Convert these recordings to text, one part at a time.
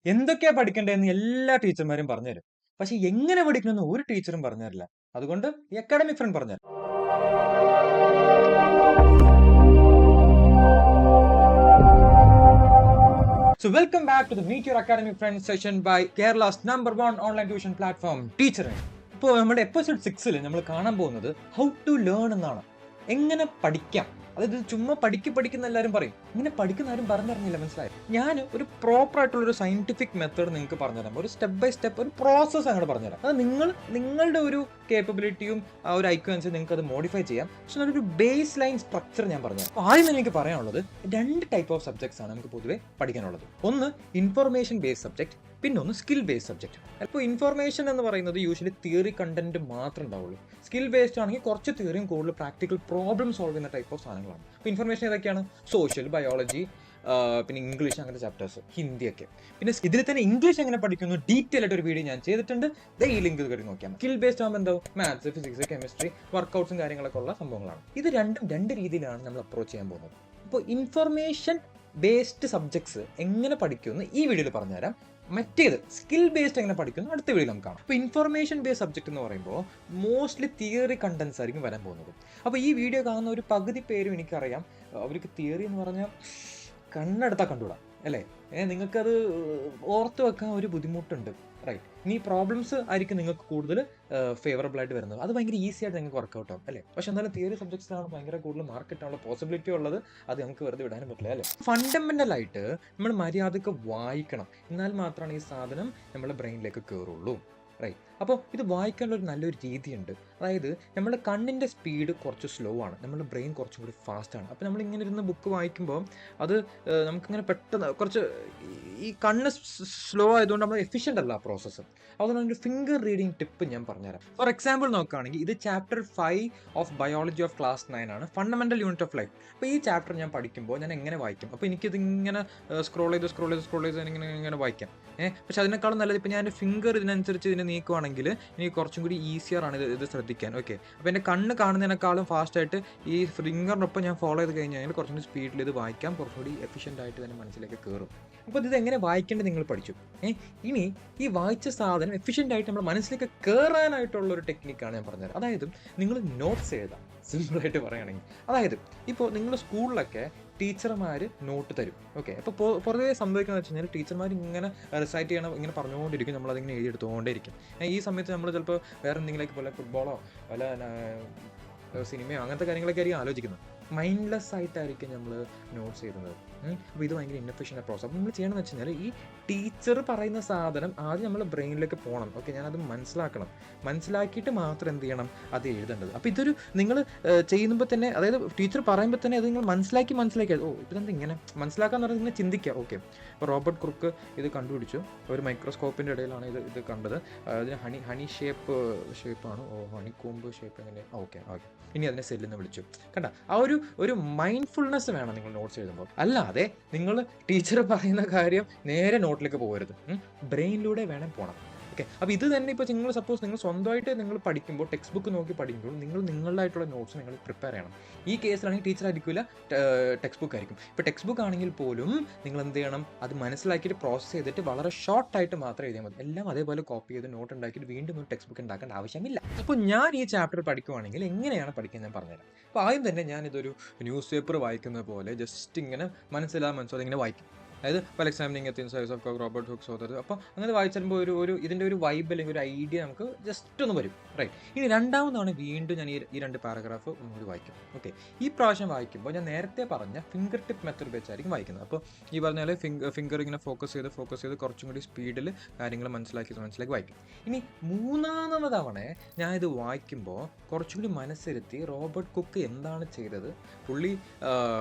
എന്തൊക്കെയാ പഠിക്കേണ്ടതെന്ന് എല്ലാ ടീച്ചർമാരും പറഞ്ഞുതരും. പക്ഷെ എങ്ങനെ പഠിക്കണമെന്ന് ഒരു ടീച്ചറും പറഞ്ഞുതരില്ല. അതുകൊണ്ട് ഈ അക്കാഡമിക് ഫ്രണ്ട് പറഞ്ഞുതരാം. So welcome back to the Meet Your Academic Friends session by Kerala's #1 online tuition platform, Teacher. ഇപ്പോൾ നമ്മുടെ എപ്പിസോഡ് 6ൽ നമ്മൾ കാണാൻ പോകുന്നത് ഹൗ ടു ലേൺ എന്നാണ്. എങ്ങനെ പഠിക്കാം. അതായത് ചുമ്മാ പഠിക്കുന്ന എല്ലാവരും പറയും. ഇങ്ങനെ പഠിക്കുന്ന ആരും പറഞ്ഞിരുന്നില്ല, മനസ്സിലായി. ഞാൻ ഒരു പ്രോപ്പർ ആയിട്ടുള്ള ഒരു സയന്റിഫിക് മെത്തേഡ് നിങ്ങൾക്ക് പറഞ്ഞുതരാം. ഒരു സ്റ്റെപ്പ് ബൈ സ്റ്റെപ്പ് ഒരു പ്രോസസ്സ് അങ്ങോട്ട് പറഞ്ഞുതരാം. അത് നിങ്ങളുടെ ഒരു കേപ്പബിലിറ്റിയും ആ ഒരു ഐക്യം അനുസരിച്ച് നിങ്ങൾക്ക് അത് മോഡിഫൈ ചെയ്യാം. പക്ഷെ ഒരു ബേസ് ലൈൻ സ്ട്രക്ചർ ഞാൻ പറഞ്ഞുതരാം. അപ്പോൾ ആദ്യം തന്നെ എനിക്ക് പറയാനുള്ളത് 2 ടൈപ്പ് ഓഫ് സബ്ജക്ട്സ് ആണ് നമുക്ക് പൊതുവെ പഠിക്കാനുള്ളത്. ഒന്ന് ഇൻഫർമേഷൻ ബേസ്ഡ് സബ്ജക്ട്, പിന്നെ ഒന്ന് സ്കിൽ ബേസ്ഡ് സബ്ജക്ട്. അപ്പോൾ ഇൻഫർമേഷൻ എന്ന് പറയുന്നത് യൂഷ്വലി തിയറി കണ്ടന്റ് മാത്രമേ ഉണ്ടാവുള്ളൂ. സ്കിൽ ബേസ്ഡ് ആണെങ്കിൽ കുറച്ച് തിയറിയും കൂടുതൽ പ്രാക്ടിക്കൽ പ്രോബ്ലം സോൾവ് ചെയ്യുന്ന ടൈപ്പ് ഓഫ് സാധനങ്ങളാണ്. അപ്പോൾ ഇൻഫർമേഷൻ ഏതൊക്കെയാണ്? സോഷ്യൽ, ബയോളജി, പിന്നെ ഇംഗ്ലീഷ്, അങ്ങനത്തെ ചാപ്റ്റേഴ്സ്, ഹിന്ദിയൊക്കെ. പിന്നെ ഇതിൽ തന്നെ ഇംഗ്ലീഷ് എങ്ങനെ പഠിക്കുന്നു ഡീറ്റെയിൽ ആയിട്ട് ഒരു വീഡിയോ ഞാൻ ചെയ്തിട്ടുണ്ട്. ഈ ലിങ്ക് കയറി നോക്കിയാൽ സ്കിൽ ബേസ്ഡ് ആകുമ്പോൾ എന്താവും മാത്സ്, ഫിസിക്സ്, കെമിസ്ട്രി, വർക്കൗട്ട്സും കാര്യങ്ങളൊക്കെ ഉള്ള സംഭവങ്ങളാണ്. ഇത് രണ്ടും 2 രീതിയിലാണ് നമ്മൾ അപ്രോച്ച് ചെയ്യാൻ പോകുന്നത്. അപ്പോൾ ഇൻഫർമേഷൻ ബേസ്ഡ് സബ്ജക്ട്സ് എങ്ങനെ പഠിക്കുമെന്ന് ഈ വീഡിയോയിൽ പറഞ്ഞുതരാം. മറ്റേത് സ്കിൽ ബേസ്ഡ് എങ്ങനെ പഠിക്കുന്നു അടുത്ത വീഡിയോ നമുക്ക് കാണാം. അപ്പോൾ ഇൻഫർമേഷൻ ബേസ്ഡ് സബ്ജക്ട് എന്ന് പറയുമ്പോൾ മോസ്റ്റ്ലി തിയറി കണ്ടന്റ്സ് ആയിരിക്കും വരാൻ പോകുന്നത്. അപ്പോൾ ഈ വീഡിയോ കാണുന്ന ഒരു പകുതി പേരും എനിക്കറിയാം, അവർക്ക് തിയറി എന്ന് പറഞ്ഞാൽ കണ്ണെടുത്താൽ കണ്ടുകൂടാ അല്ലേ. നിങ്ങൾക്കത് ഓർത്ത് വെക്കാൻ ഒരു ബുദ്ധിമുട്ടുണ്ട്, റൈറ്റ്. ഇനി പ്രോബ്ലംസ് ആയിരിക്കും നിങ്ങൾക്ക് കൂടുതൽ ഫേവറബിൾ ആയിട്ട് വരുന്നത്. അത് ഭയങ്കര ഈസി ആയിട്ട് നിങ്ങൾക്ക് വർക്കൗട്ട് ആവും അല്ലേ. പക്ഷെ എന്തായാലും തിയറി സബ്ജക്ട്സിലാണ് ഭയങ്കര കൂടുതൽ മാർക്ക് കിട്ടാനുള്ള പോസിബിലിറ്റി ഉള്ളത്. അത് നമുക്ക് വെറുതെ വിടാനും പറ്റില്ല അല്ലേ. ഫണ്ടമെന്റൽ ആയിട്ട് നമ്മൾ മര്യാദക്ക് വായിക്കണം. എന്നാൽ മാത്രമാണ് ഈ സാധനം നമ്മുടെ ബ്രെയിനിലേക്ക് കയറുള്ളൂ, റൈറ്റ്. അപ്പോൾ ഇത് വായിക്കാനുള്ള ഒരു നല്ലൊരു രീതിയുണ്ട്. അതായത് നമ്മുടെ കണ്ണിൻ്റെ സ്പീഡ് കുറച്ച് സ്ലോ ആണ്, നമ്മുടെ ബ്രെയിൻ കുറച്ചും കൂടി ഫാസ്റ്റാണ്. അപ്പോൾ നമ്മളിങ്ങനെ ഇരുന്ന് ബുക്ക് വായിക്കുമ്പോൾ അത് നമുക്കിങ്ങനെ പെട്ടെന്ന് കുറച്ച് ഈ കണ്ണ് സ്ലോ ആയതുകൊണ്ട് നമ്മൾ എഫിഷ്യൻ്റ് അല്ല ആ പ്രോസസ്സ്. അതുകൊണ്ട് ഒരു ഫിംഗർ റീഡിങ് ടിപ്പ് ഞാൻ പറഞ്ഞുതരാം. ഫോർ എക്സാമ്പിൾ നോക്കുകയാണെങ്കിൽ ഇത് chapter 5 of biology of class 9 ആണ്, ഫണ്ടമെൻ്റൽ യൂണിറ്റ് ഓഫ് ലൈഫ്. അപ്പോൾ ഈ ചാപ്റ്റർ ഞാൻ പഠിക്കുമ്പോൾ ഞാൻ എങ്ങനെ വായിക്കും? അപ്പോൾ എനിക്കിത് ഇങ്ങനെ സ്ക്രോൾ ചെയ്ത് ഇങ്ങനെ വായിക്കാം. പക്ഷെ അതിനേക്കാളും നല്ലത് ഇപ്പോൾ ഞാൻ ഫിംഗർ ഇതിനനുസരിച്ച് ഇതിനെ നീക്കുവാണെങ്കിൽ എനിക്ക് കുറച്ചും കൂടി ഈസിയർ ആണ് ഇത് ശ്രദ്ധിക്കാൻ. ഓക്കെ, അപ്പോൾ എൻ്റെ കണ്ണ് കാണുന്നതിനേക്കാളും ഫാസ്റ്റായിട്ട് ഈ ഫിംഗറിനൊപ്പം ഞാൻ ഫോളോ ചെയ്ത് കഴിഞ്ഞാൽ കുറച്ചും കൂടി സ്പീഡിൽ ഇത് വായിക്കാം, കുറച്ചും കൂടി എഫിഷ്യൻ്റ് ആയിട്ട് തന്നെ മനസ്സിലേക്ക് കയറും. അപ്പോൾ ഇത് എങ്ങനെ വായിക്കേണ്ടത് നിങ്ങൾ പഠിച്ചു. ഇനി ഈ വായിച്ച സാധനം എഫിഷ്യൻ്റ് ആയിട്ട് നമ്മുടെ മനസ്സിലേക്ക് കയറാനായിട്ടുള്ള ഒരു ടെക്നിക്കാണ് ഞാൻ പറഞ്ഞത്. അതായത് നിങ്ങൾ നോട്ട്സ് എഴുതാം, സിമ്പിളായിട്ട് പറയുകയാണെങ്കിൽ. അതായത് ഇപ്പോൾ നിങ്ങൾ സ്കൂളിലൊക്കെ ടീച്ചർമാർ നോട്ട് തരും. ഓക്കെ, അപ്പോൾ പൊതുവേ സംഭവിക്കുന്നത് വെച്ച് കഴിഞ്ഞാൽ ടീച്ചർമാർ ഇങ്ങനെ റിസൈറ്റ് ചെയ്യണം, ഇങ്ങനെ പറഞ്ഞുകൊണ്ടിരിക്കും, നമ്മളതിങ്ങനെ എഴുതിയെടുത്തുകൊണ്ടേയിരിക്കും. ഈ സമയത്ത് നമ്മൾ ചിലപ്പോൾ വേറെ എന്തെങ്കിലുമൊക്കെ പോലെ ഫുട്ബോളോ വല്ല സിനിമയോ അങ്ങനത്തെ കാര്യങ്ങളൊക്കെ ആയിരിക്കും ആലോചിക്കുന്നത്. മൈൻഡ്ലെസ് ആയിട്ടായിരിക്കും നമ്മൾ നോട്ട്സ് എഴുതുന്നത്. അപ്പോൾ ഇത് ഭയങ്കര ഇൻഎഫിഷ്യൻ്റ് പ്രോസസ്. അപ്പോൾ നമ്മൾ ചെയ്യണമെന്ന് വെച്ച് കഴിഞ്ഞാൽ ഈ ടീച്ചർ പറയുന്ന സാധനം ആദ്യം നമ്മൾ ബ്രെയിനിലേക്ക് പോകണം. ഓക്കെ, ഞാനത് മനസ്സിലാക്കിയിട്ട് മാത്രം എന്ത് ചെയ്യണം, അത് എഴുതേണ്ടത്. അപ്പോൾ ഇതൊരു നിങ്ങൾ ചെയ്യുമ്പോൾ തന്നെ, അതായത് ടീച്ചർ പറയുമ്പോൾ തന്നെ അത് നിങ്ങൾ മനസ്സിലാക്കി ഇതെന്താ ഇങ്ങനെ മനസ്സിലാക്കാന്ന് പറഞ്ഞാൽ ഇങ്ങനെ ചിന്തിക്കുക. ഓക്കെ, ഇപ്പോൾ റോബർട്ട് ക്രൂക്ക് ഇത് കണ്ടുപിടിച്ചു, ഒരു മൈക്രോസ്കോപ്പിൻ്റെ ഇടയിലാണ് ഇത് കണ്ടത്. അതിന് ഹണി ഷേപ്പാണ്, ഹണി കൂമ്പ് ഷേപ്പ് എങ്ങനെ. ഓക്കെ, ഇനി അതിനെ സെല്ലെന്ന് വിളിച്ചു. കണ്ട, ആ ഒരു മൈൻഡ്ഫുൾനെസ് വേണം നിങ്ങൾ നോട്ട്സ് എഴുതുമ്പോൾ. അല്ലാതെ നിങ്ങൾ ടീച്ചർ പറയുന്ന കാര്യം നേരെ നോട്ടിലേക്ക് പോകരുത്, ബ്രെയിനിലൂടെ വേണം പോകണം. ഓക്കെ, അപ്പോൾ ഇത് തന്നെ ഇപ്പോൾ നിങ്ങൾ സപ്പോസ് നിങ്ങൾ സ്വന്തമായിട്ട് നിങ്ങൾ പഠിക്കുമ്പോൾ ടെക്സ്റ്റ് ബുക്ക് നോക്കി പഠിക്കുമ്പോൾ നിങ്ങളുടേതായിട്ടുള്ള നോട്ട്സ് നിങ്ങൾ പ്രിപ്പയർ ചെയ്യണം. ഈ കേസിലാണെങ്കിൽ ടീച്ചർ ആയിരിക്കില്ല, ടെക്സ്റ്റ് ബുക്ക് ആയിരിക്കും. ഇപ്പോൾ ടെക്സ്റ്റ് ബുക്ക് ആണെങ്കിൽ പോലും നിങ്ങൾ എന്ത് ചെയ്യണം, അത് മനസ്സിലാക്കിയിട്ട് പ്രോസസ്സ് ചെയ്തിട്ട് വളരെ ഷോർട്ടായിട്ട് മാത്രം എഴുതിയാൽ മതി. എല്ലാം അതേപോലെ കോപ്പി ചെയ്ത് നോട്ട് ഉണ്ടാക്കിയിട്ട് വീണ്ടും ഒരു ടെക്സ്റ്റ് ബുക്ക് ഉണ്ടാക്കേണ്ട ആവശ്യമില്ല. അപ്പോൾ ഞാൻ ഈ ചാപ്റ്റർ പഠിക്കുവാണെങ്കിൽ എങ്ങനെയാണ് പഠിക്കുന്നത് ഞാൻ പറഞ്ഞുതരാം. അപ്പോൾ ആദ്യം തന്നെ ഞാനിതൊരു ന്യൂസ് പേപ്പർ വായിക്കുന്ന പോലെ ജസ്റ്റ് ഇങ്ങനെ മനസ്സിലാതെ ഇങ്ങനെ വായിക്കും. അതായത് പല എക്സാമിനിങ് എത്തിയ size of Robert hooks author. അപ്പോൾ അങ്ങനെ വായിച്ചുമ്പോൾ ഒരു ഇതിൻ്റെ ഒരു വൈബ് അല്ലെങ്കിൽ ഒരു ഐഡിയ നമുക്ക് ജസ്റ്റ് ഒന്ന് വരും, റൈറ്റ്. ഇനി രണ്ടാമതാണ് വീണ്ടും ഞാൻ ഈ 2 പാരഗ്രാഫ് ഒന്നുകൂടി വായിക്കും. ഓക്കെ, ഈ പ്രാവശ്യം വായിക്കുമ്പോൾ ഞാൻ നേരത്തെ പറഞ്ഞ ഫിംഗർ ടിപ്പ് മെത്തേഡ് വെച്ചായിരിക്കും വായിക്കുന്നത്. അപ്പോൾ ഈ പറഞ്ഞ പോലെ ഫിംഗർ ഇങ്ങനെ ഫോക്കസ് ചെയ്ത് കുറച്ചും കൂടി സ്പീഡിൽ കാര്യങ്ങൾ മനസ്സിലാക്കി വായിക്കും. ഇനി 3ാമത് തവണ ഞാൻ ഇത് വായിക്കുമ്പോൾ കുറച്ചും കൂടി മനസ്സിരുത്തി റോബർട്ട് കുക്ക് എന്താണ് ചെയ്തത്, പുള്ളി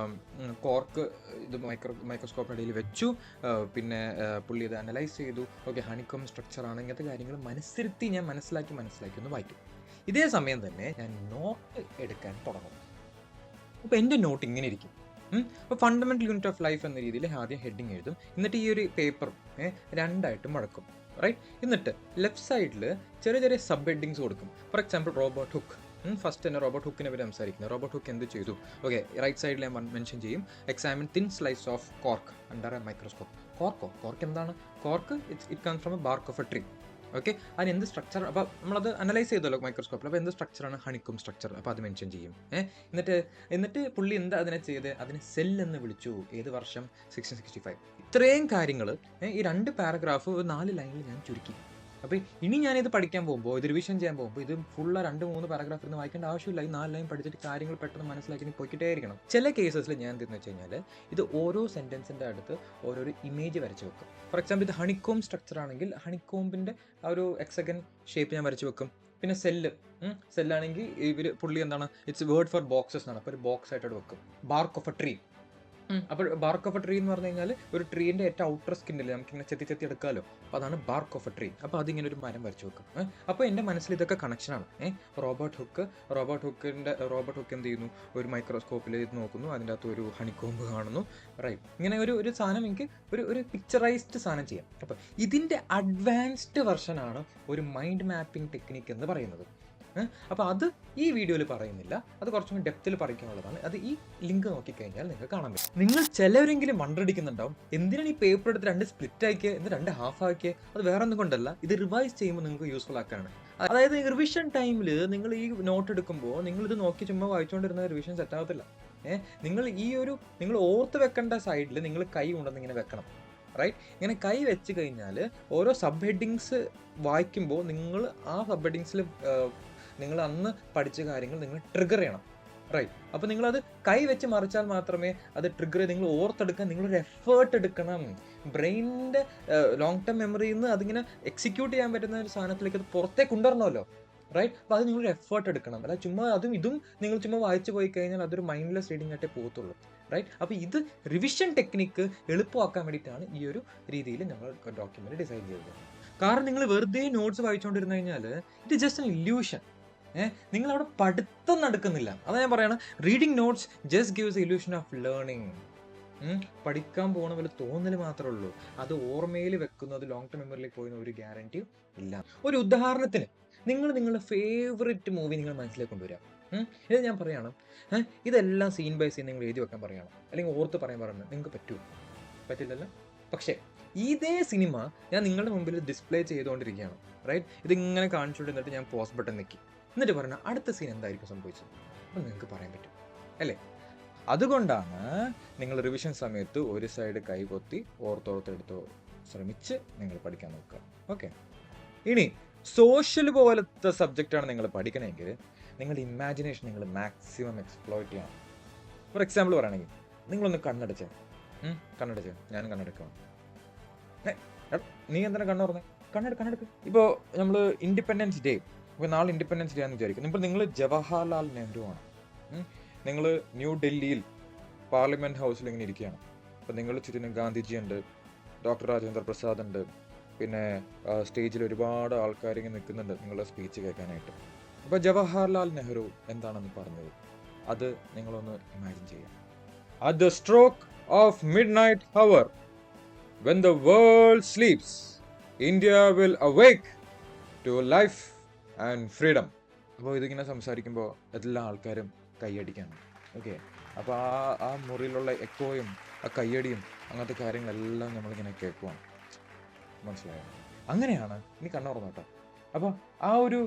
കോർക്ക് ഇത് മൈക്രോസ്കോപ്പിൻ്റെ ഇടയിൽ വെച്ചു, പിന്നെ പുള്ളി ഇത് അനലൈസ് ചെയ്തു. ഓക്കെ, ഹണിക്കോം സ്ട്രക്ചറാണ്, ഇങ്ങനത്തെ കാര്യങ്ങൾ മനസ്സിരുത്തി ഞാൻ മനസ്സിലാക്കി ഒന്ന് വായിക്കും. ഇതേ സമയം തന്നെ ഞാൻ നോട്ട് എടുക്കാൻ തുടങ്ങും. അപ്പോൾ എൻ്റെ നോട്ട് ഇങ്ങനെ ഇരിക്കും. അപ്പോൾ ഫണ്ടമെൻ്റൽ യൂണിറ്റ് ഓഫ് ലൈഫ് എന്ന രീതിയിൽ ആദ്യം ഹെഡിങ് എഴുതും, എന്നിട്ട് ഈ ഒരു പേപ്പർ 2ആയിട്ട് മടക്കും, റൈറ്റ്. എന്നിട്ട് ലെഫ്റ്റ് സൈഡിൽ ചെറിയ സബ് ഹെഡിങ്സ് കൊടുക്കും. For example Robert hook, first തന്നെ റോബർട്ട് ഹുക്കിനെ പറ്റി സംസാരിക്കുന്നത്. റോബർട്ട് ഹുക്ക് എന്ത് ചെയ്തു? ഓക്കെ, റൈറ്റ് സൈഡിൽ ഞാൻ മെൻഷൻ ചെയ്യും. Examine thin slice of cork under a microscope. Cork എന്താണ്? Cork it comes from a bark of a tree. Okay, അതിന് എന്ത് സ്ട്രക്ചർ? അപ്പോൾ നമ്മളത് അനലൈസ് ചെയ്തല്ലോ മൈക്രോസ്കോപ്പിൽ. അപ്പോൾ എന്ത് സ്ട്രക്ചറാണ്? ഹണിക്കും സ്ട്രക്ചർ. അപ്പോൾ അത് മെൻഷൻ ചെയ്യും. എന്നിട്ട് പുള്ളി എന്താ അതിനെ ചെയ്ത്? അതിനെ സെൽ എന്ന് വിളിച്ചു. ഏത് വർഷം? 1665. ഇത്രയും കാര്യങ്ങൾ ഈ 2 പാരഗ്രാഫ് 4 ലൈനിൽ ഞാൻ ചുരുക്കി. അപ്പോൾ ഇനി ഞാനിത് പഠിക്കാൻ പോകുമ്പോൾ, ഇത് റിവിഷൻ ചെയ്യാൻ പോകുമ്പോൾ, ഇത് ഫുള്ള് 2-3 പാരഗ്രാഫ് ഇരുന്ന് വായിക്കേണ്ട ആവശ്യമില്ല. ഈ 4 ലൈൻ പഠിച്ചിട്ട് കാര്യങ്ങൾ പെട്ടെന്ന് മനസ്സിലാക്കി പോയിക്കിട്ടേ ആയിരിക്കണം. ചില കേസസിൽ ഞാൻ എന്തെന്ന് വെച്ച് കഴിഞ്ഞാൽ ഇത് ഓരോ സെൻറ്റൻസിൻ്റെ അടുത്ത് ഓരോരോ ഇമേജ് വരച്ച് വെക്കും. ഫോർ എക്സാമ്പിൾ ഇത് ഹണിക്കോം സ്ട്രക്ചർ ആണെങ്കിൽ ഹണിക്കോമ്പിൻ്റെ ആ ഒരു എക്സഗൻ ഷേപ്പ് ഞാൻ വരച്ച് വെക്കും. പിന്നെ സെല്ലാണെങ്കിൽ പുള്ളി എന്താണ്? ഇറ്റ്സ് വേർഡ് ഫോർ ബോക്സസ് എന്നാണ്. അപ്പോൾ ഒരു ബോക്സ് ആയിട്ട് വെക്കും. BARC of a tree. അപ്പോൾ ബാർക്ക് ഓഫ് എ ട്രീ എന്ന് പറഞ്ഞു കഴിഞ്ഞാൽ ഒരു ട്രീൻ്റെ ഏറ്റവും ഔട്ടർ സ്കിന്നില്ലേ നമുക്കിങ്ങനെ ചെത്തി എടുക്കാമല്ലോ. അപ്പോൾ അതാണ് ബാർക്ക് ഓഫ് എ ട്രീ. അപ്പോൾ അതിങ്ങനെ ഒരു മരം വരച്ച് വെക്കും. അപ്പോൾ എൻ്റെ മനസ്സിൽ ഇതൊക്കെ കണക്ഷനാണ്. റോബർട്ട് ഹുക്ക് എന്ത് ചെയ്യുന്നു? ഒരു മൈക്രോസ്കോപ്പിൽ ഇത് നോക്കുന്നു, അതിൻ്റെ അകത്ത് ഒരു ഹണിക്കോമ്പ് കാണുന്നു. റൈറ്റ്, ഇങ്ങനെ ഒരു സാധനം എനിക്ക് ഒരു പിക്ചറൈസ്ഡ് സാധനം ചെയ്യാം. അപ്പോൾ ഇതിൻ്റെ അഡ്വാൻസ്ഡ് വെർഷനാണ് ഒരു മൈൻഡ് മാപ്പിംഗ് ടെക്നിക്ക് എന്ന് പറയുന്നത്. അപ്പോൾ അത് ഈ വീഡിയോയിൽ പറയുന്നില്ല, അത് കുറച്ചും കൂടി ഡെപ്തിൽ പഠിക്കാനുള്ളതാണ്. അത് ഈ ലിങ്ക് നോക്കിക്കഴിഞ്ഞാൽ നിങ്ങൾക്ക് കാണാൻ പറ്റും. നിങ്ങൾ ചിലവരെങ്കിലും വണ്ടടിക്കുന്നുണ്ടാവും, എന്തിനാണ് ഈ പേപ്പർ എടുത്ത് 2 സ്പ്ലിറ്റ് ആക്കിയത്, എന്നിട്ട് 2 ഹാഫ് ആക്കിയത്? അത് വേറെ ഒന്നും കൊണ്ടല്ല, ഇത് റിവൈസ് ചെയ്യുമ്പോൾ നിങ്ങൾക്ക് യൂസ്ഫുൾ ആക്കാനാണ്. അതായത് റിവിഷൻ ടൈമിൽ നിങ്ങൾ ഈ നോട്ട് എടുക്കുമ്പോൾ നിങ്ങളിത് നോക്കി ചുമ്മാ വായിച്ചുകൊണ്ടിരുന്ന റിവിഷൻ സെറ്റ് ആകത്തില്ല. നിങ്ങൾ ഓർത്ത് വെക്കേണ്ട സൈഡിൽ നിങ്ങൾ കൈ കൊണ്ടുവന്ന് ഇങ്ങനെ വെക്കണം. റൈറ്റ്, ഇങ്ങനെ കൈ വെച്ച് കഴിഞ്ഞാൽ ഓരോ സബ് ഹെഡിങ്സ് വായിക്കുമ്പോൾ നിങ്ങൾ ആ സബ് ഹെഡിങ്സിൽ നിങ്ങൾ അന്ന് പഠിച്ച കാര്യങ്ങൾ നിങ്ങൾ ട്രിഗർ ചെയ്യണം. റൈറ്റ്, അപ്പോൾ നിങ്ങളത് കൈ വെച്ച് മറിച്ചാൽ മാത്രമേ അത് ട്രിഗർ ചെയ്ത് നിങ്ങൾ ഓർത്തെടുക്കാൻ നിങ്ങളൊരു എഫേർട്ട് എടുക്കണം. ബ്രെയിനിൻ്റെ ലോങ് ടേം മെമ്മറിയിൽ നിന്ന് അതിങ്ങനെ എക്സിക്യൂട്ട് ചെയ്യാൻ പറ്റുന്ന ഒരു സാധനത്തിലേക്ക് അത് പുറത്തേക്ക് കൊണ്ടുവരണമല്ലോ. റൈറ്റ്, അപ്പോൾ അത് നിങ്ങളൊരു എഫേർട്ട് എടുക്കണം. അല്ല ചുമ്മാ ഇതും നിങ്ങൾ ചുമ്മാ വായിച്ചു പോയി കഴിഞ്ഞാൽ അതൊരു മൈൻഡ്ലെസ് റീഡിംഗ് ആയിട്ടേ പോകത്തുള്ളൂ. റൈറ്റ്, അപ്പോൾ ഇത് റിവിഷൻ ടെക്നിക്ക് എളുപ്പമാക്കാൻ വേണ്ടിയിട്ടാണ് ഈ ഒരു രീതിയിൽ ഞങ്ങൾ ഡോക്യുമെൻ്റ് ഡിസൈൻ ചെയ്തത്. കാരണം നിങ്ങൾ വെറുതെ നോട്ട്സ് വായിച്ചുകൊണ്ടിരുന്നു കഴിഞ്ഞാൽ ഇത് ജസ്റ്റ് എൻ ഇല്യൂഷൻ. നിങ്ങളവിടെ പഠിത്തം നടക്കുന്നില്ല. അതാ ഞാൻ പറയണം, reading notes just gives illusion of learning. പഠിക്കാൻ പോകണ പോലെ തോന്നൽ മാത്രമേ ഉള്ളൂ. അത് ഓർമ്മയിൽ വെക്കുന്നത് ലോങ് ടേം മെമ്മറിയിലേക്ക് പോയി ഒരു ഗ്യാരണ്ടി ഇല്ല. ഒരു ഉദാഹരണത്തിന് നിങ്ങളുടെ ഫേവറേറ്റ് മൂവി നിങ്ങൾ മനസ്സിലേക്ക് കൊണ്ടുവരാം. ഇത് ഞാൻ പറയണം, ഇതെല്ലാം സീൻ ബൈ സീൻ നിങ്ങൾ എഴുതി വെക്കാൻ പറയണം, അല്ലെങ്കിൽ ഓർത്ത് പറയാൻ പറയണം. നിങ്ങൾക്ക് പറ്റില്ലല്ലോ. പക്ഷേ ഇതേ സിനിമ ഞാൻ നിങ്ങളുടെ മുമ്പിൽ ഡിസ്പ്ലേ ചെയ്തുകൊണ്ടിരിക്കുകയാണ്. റൈറ്റ്, ഇതിങ്ങനെ കാണിച്ചുകൊണ്ടിരുന്നിട്ട് ഞാൻ പോസ് ബട്ടൺ നിൽക്കി, എന്നിട്ട് പറഞ്ഞാൽ അടുത്ത സീൻ എന്തായിരിക്കും സംഭവിച്ചത് അപ്പം നിങ്ങൾക്ക് പറയാൻ പറ്റും അല്ലേ? അതുകൊണ്ടാണ് നിങ്ങൾ റിവിഷൻ സമയത്ത് ഒരു സൈഡ് കൈകൊത്തി ഓർത്തെടുത്ത് ശ്രമിച്ച് നിങ്ങൾ പഠിക്കാൻ നോക്കുക. ഓക്കെ, ഇനി സോഷ്യൽ പോലത്തെ സബ്ജക്റ്റാണ് നിങ്ങൾ പഠിക്കണമെങ്കിൽ നിങ്ങളുടെ ഇമാജിനേഷൻ നിങ്ങൾ മാക്സിമം എക്സ്പ്ലോയിറ്റ് ചെയ്യണം. ഫോർ എക്സാമ്പിൾ പറയുകയാണെങ്കിൽ നിങ്ങളൊന്ന് കണ്ണടച്ചേ, ഞാനും കണ്ണടക്കണം. നീ എന്തിനാ കണ്ണുറന്നേ? കണ്ണെടുക്ക്. ഇപ്പോൾ നമ്മൾ ഇൻഡിപെൻഡൻസ് ഡേ, ഇപ്പോൾ നാളെ ഇൻഡിപെൻഡൻസ് ഡേ ആണെന്ന് വിചാരിക്കും. ഇപ്പോൾ നിങ്ങൾ ജവഹർലാൽ നെഹ്റു ആണ്, നിങ്ങൾ ന്യൂ ഡൽഹിയിൽ പാർലമെൻറ്റ് ഹൗസിൽ ഇങ്ങനെ ഇരിക്കുകയാണ്. അപ്പോൾ നിങ്ങൾ ചുറ്റിനും ഗാന്ധിജി ഉണ്ട്, ഡോക്ടർ രാജേന്ദ്ര പ്രസാദ് ഉണ്ട്, പിന്നെ സ്റ്റേജിൽ ഒരുപാട് ആൾക്കാർ ഇങ്ങനെ നിൽക്കുന്നുണ്ട് നിങ്ങളുടെ സ്പീച്ച് കേൾക്കാനായിട്ട്. അപ്പോൾ ജവഹർലാൽ നെഹ്റു എന്താണെന്ന് പറഞ്ഞത് അത് നിങ്ങളൊന്ന് ഇമാജിൻ ചെയ്യാം. At the stroke of midnight hour when the world sleeps, India will awake to life and freedom. അപ്പോൾ ഇതിങ്ങനെ സംസാരിക്കുമ്പോൾ എല്ലാ ആൾക്കാരും കൈയടിക്കാണ്. ഓക്കെ, അപ്പോൾ ആ മുറിയിലുള്ള എക്കോയും ആ കയ്യടിയും അങ്ങനത്തെ കാര്യങ്ങളെല്ലാം നമ്മളിങ്ങനെ കേൾക്കുവാണ്. മനസ്സിലായോ? അങ്ങനെയാണ്. ഇനി കണ്ണുറന്നോട്ടോ. അപ്പോൾ ആ ഒരു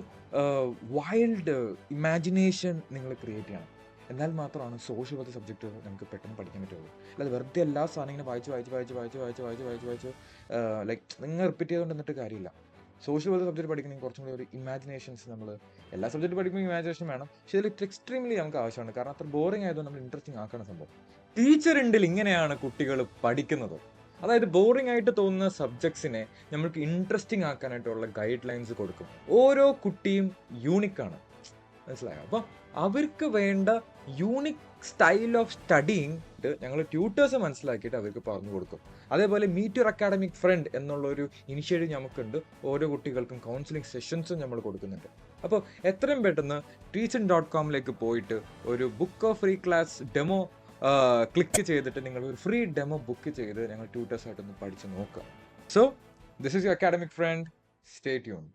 വൈൽഡ് ഇമാജിനേഷൻ നിങ്ങൾ ക്രിയേറ്റ് ചെയ്യണം. എന്നാൽ മാത്രമാണ് സോഷ്യൽ പോലത്തെ സബ്ജക്റ്റ് നമുക്ക് പെട്ടെന്ന് പഠിക്കാൻ പറ്റുള്ളൂ. അല്ലാതെ വെറുതെ എല്ലാ സാധനം ഇങ്ങനെ വായിച്ച് ലൈക്ക് നിങ്ങൾ റിപ്പീറ്റ് ചെയ്തുകൊണ്ട് നിന്നിട്ട് കാര്യമില്ല. സോഷ്യൽ പോലത്തെ സബ്ജക്റ്റ് പഠിക്കണമെങ്കിൽ കുറച്ചും കൂടി ഒരു ഇമാജിനേഷൻസ് നമ്മൾ എല്ലാ സബ്ജക്റ്റ് പഠിക്കുമ്പോൾ ഇമാജിനേഷൻ വേണം. പക്ഷേ ഇതിൽ എക്സ്ട്രീംലി നമുക്ക് ആവശ്യമാണ്. കാരണം അത്ര ബോറിംഗ് ആയതുകൊണ്ട് നമ്മൾ ഇൻട്രസ്റ്റിംഗ് ആക്കണം സംഭവം. ടീച്ചർ ഉണ്ടിൽ ഇങ്ങനെയാണ് കുട്ടികൾ പഠിക്കുന്നത്. അതായത് ബോറിംഗ് ആയിട്ട് തോന്നുന്ന സബ്ജക്ട്സിനെ നമുക്ക് ഇൻട്രസ്റ്റിംഗ് ആക്കാനായിട്ടുള്ള ഗൈഡ് ലൈൻസ് കൊടുക്കും. ഓരോ കുട്ടിയും യൂണിക്കാണ്, മനസ്സിലായോ? അപ്പോൾ അവർക്ക് വേണ്ട യൂണിക് സ്റ്റൈൽ ഓഫ് സ്റ്റഡിങ് ഞങ്ങൾ ട്യൂട്ടേഴ്സ് മനസ്സിലാക്കിയിട്ട് അവർക്ക് പറഞ്ഞു കൊടുക്കും. അതേപോലെ മീറ്റ് യുവർ അക്കാഡമിക് ഫ്രണ്ട് എന്നുള്ളൊരു ഇനിഷ്യേറ്റീവ് നമുക്കുണ്ട്. ഓരോ കുട്ടികൾക്കും കൗൺസിലിംഗ് സെഷൻസും നമ്മൾ കൊടുക്കുന്നുണ്ട്. അപ്പോൾ എത്രയും പെട്ടെന്ന് teaching.com പോയിട്ട് ഒരു book of free class demo click ചെയ്തിട്ട് നിങ്ങൾ ഒരു ഫ്രീ ഡെമോ ബുക്ക് ചെയ്ത് ഞങ്ങൾ ട്യൂട്ടേഴ്സായിട്ടൊന്ന് പഠിച്ച് നോക്കുക. So this is your academic friend. Stay tuned.